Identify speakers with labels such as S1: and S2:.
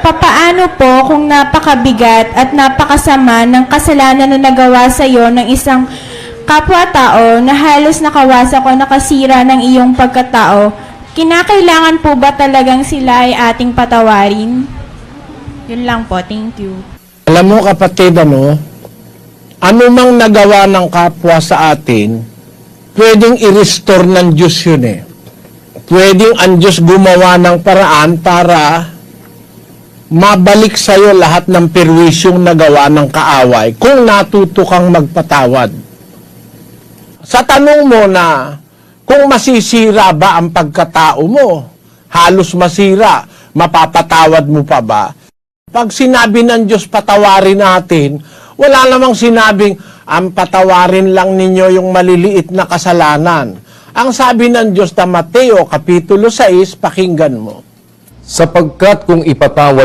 S1: papaano po kung napakabigat at napakasama ng kasalanan na nagawa sa iyo ng isang kapwa-tao na halos nakawasak o nakasira ng iyong pagkatao, kinakailangan po ba talagang sila ay ating patawarin? Yun lang po, thank you.
S2: Alam mo kapatid, ano mang nagawa ng kapwa sa atin, pwedeng i-restore ng Diyos yun eh. Pwedeng ang Diyos gumawa ng paraan para mabalik sa'yo lahat ng perwisyong nagawa ng kaaway kung natuto kang magpatawad. Sa tanong mo na kung masisira ba ang pagkatao mo, halos masira, mapapatawad mo pa ba? Pag sinabi ng Diyos patawarin natin, wala namang sinabing ang patawarin lang ninyo yung maliliit na kasalanan. Ang sabi ng Diyos na Mateo Kapitulo 6, pakinggan mo.
S3: Sapagkat kung ipatawad